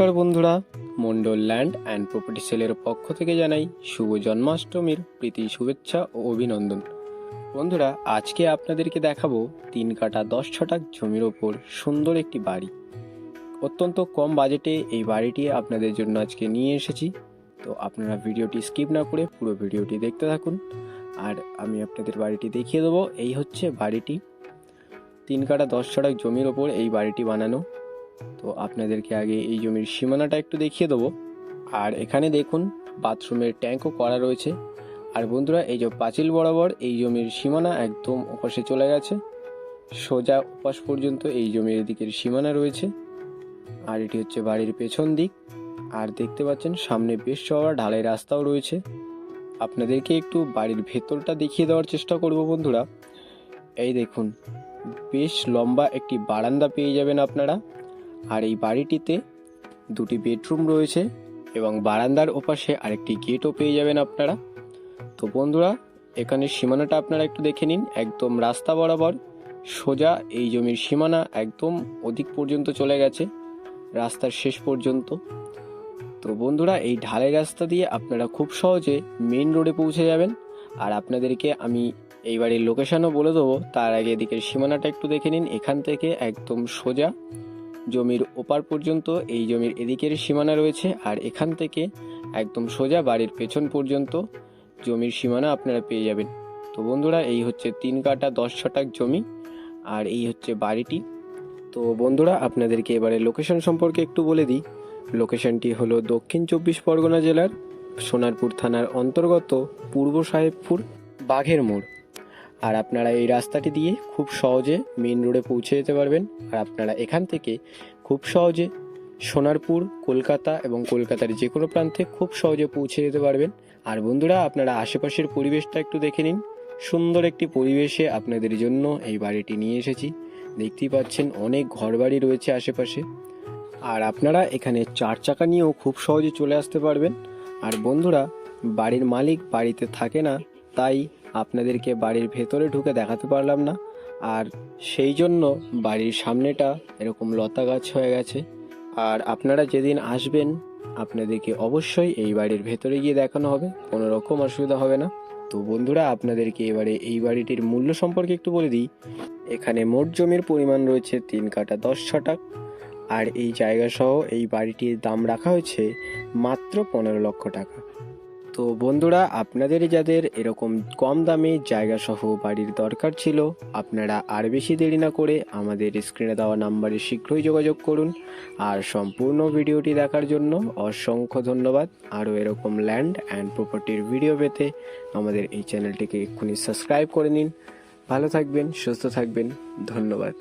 নমস্কার বন্ধুরা, Mondal land and property সেলের পক্ষ থেকে জানাই শুভ জন্মাষ্টমীর প্রীতি শুভেচ্ছা ও অভিনন্দন। বন্ধুরা, আজকে আপনাদেরকে দেখাবো 3 কাঠা 10 ছটাক জমির ওপর সুন্দর একটি বাড়ি। অত্যন্ত কম বাজেটে এই বাড়িটি আপনাদের জন্য আজকে নিয়ে এসেছি। তো আপনারা ভিডিওটি স্কিপ না করে পুরো ভিডিওটি দেখতে থাকুন, আর আমি আপনাদের বাড়িটি দেখিয়ে দেবো। এই হচ্ছে বাড়িটি, 3 কাঠা 10 ছটাক জমির ওপর এই বাড়িটি বানানো। তো আপনাদেরকে আগে এই জমির সীমানাটা একটু দেখিয়ে দেবো। আর এখানে দেখুন বাথরুমের ট্যাঙ্কও করা রয়েছে। আর বন্ধুরা, এই যে পাঁচিল বরাবর এই জমির সীমানা একদম ওপাশে চলে গেছে, সোজা ওপাশ পর্যন্ত এই জমির দিকের সীমানা রয়েছে। আর এটি হচ্ছে বাড়ির পেছন দিক। আর দেখতে পাচ্ছেন সামনে বেশ চওড়া ঢালাই রাস্তাও রয়েছে। আপনাদেরকে একটু বাড়ির ভেতরটা দেখিয়ে দেওয়ার চেষ্টা করব বন্ধুরা। এই দেখুন, বেশ লম্বা একটি বারান্দা পেয়ে যাবেন আপনারা। আর এই বাড়িটিতে 2টি বেডরুম রয়েছে এবং বারান্দার ওপাশে আরেকটি গেটও পেয়ে যাবেন আপনারা। তো বন্ধুরা, এখানে সীমানাটা আপনারা একটু দেখে নিন। একদম রাস্তা বরাবর সোজা এই জমির সীমানা একদম ওদিক পর্যন্ত চলে গেছে, রাস্তার শেষ পর্যন্ত। তো বন্ধুরা, এই ঢালাই রাস্তা দিয়ে আপনারা খুব সহজে মেইন রোডে পৌঁছে যাবেন। আর আপনাদেরকে আমি এই বাড়ির লোকেশনও বলে দেবো। তার আগে এদিকের সীমানাটা একটু দেখে নিন। এখান থেকে একদম সোজা জমির ওপার পর্যন্ত এই জমির এদিকের সীমানা রয়েছে, আর এখান থেকে একদম সোজা বাড়ির পেছন পর্যন্ত জমির সীমানা আপনারা পেয়ে যাবেন। তো বন্ধুরা, এই হচ্ছে 3 কাঠা 10 ছটাক জমি, আর এই হচ্ছে বাড়িটি। তো বন্ধুরা, আপনাদেরকে এবারে লোকেশন সম্পর্কে একটু বলে দিই। লোকেশনটি হলো দক্ষিণ 24 পরগনা জেলার সোনারপুর থানার অন্তর্গত পূর্ব সাহেবপুর বাঘের মোড়। আর আপনারা এই রাস্তাটি দিয়ে খুব সহজে মেইন রোডে পৌঁছে যেতে পারবেন। আর আপনারা এখান থেকে খুব সহজে সোনারপুর, কলকাতা এবং কলকাতার যে কোনো প্রান্তে খুব সহজে পৌঁছে যেতে পারবেন। আর বন্ধুরা, আপনারা আশেপাশের পরিবেশটা একটু দেখে নিন। সুন্দর একটি পরিবেশে আপনাদের জন্য এই বাড়িটি নিয়ে এসেছি। দেখতেই পাচ্ছেন অনেক ঘরবাড়ি রয়েছে আশেপাশে। আর আপনারা এখানে 4 চাকা নিয়েও খুব সহজে চলে আসতে পারবেন। আর বন্ধুরা, বাড়ির মালিক বাড়িতে থাকে না, তাই আপনাদেরকে বাড়ির ভেতরে ঢুকে দেখাতে পারলাম না। আর সেই জন্য বাড়ির সামনেটা এরকম লতা গাছ হয়ে গেছে। আর আপনারা যেদিন আসবেন আপনাদেরকে অবশ্যই এই বাড়ির ভেতরে গিয়ে দেখানো হবে, কোনো রকম অসুবিধা হবে না। তো বন্ধুরা, আপনাদেরকে এবারে এই বাড়িটির মূল্য সম্পর্কে একটু বলে দিই। এখানে মোট জমির পরিমাণ রয়েছে 3 কাঠা 10 ছটাক। আর এই জায়গা সহ এই বাড়িটির দাম রাখা হয়েছে মাত্র 15 লক্ষ টাকা। তো বন্ধুরা, আপনাদের যাদের এরকম কম দামে জায়গা সহ বাড়ির দরকার ছিল, আপনারা আর বেশি দেরি না করে আমাদের স্ক্রিনে দেওয়া নাম্বারে শীঘ্রই যোগাযোগ করুন। আর সম্পূর্ণ ভিডিওটি দেখার জন্য অসংখ্য ধন্যবাদ। আরও এরকম ল্যান্ড অ্যান্ড প্রপার্টির ভিডিও পেতে আমাদের এই চ্যানেলটিকে এক্ষুনি সাবস্ক্রাইব করে নিন। ভালো থাকবেন, সুস্থ থাকবেন, ধন্যবাদ।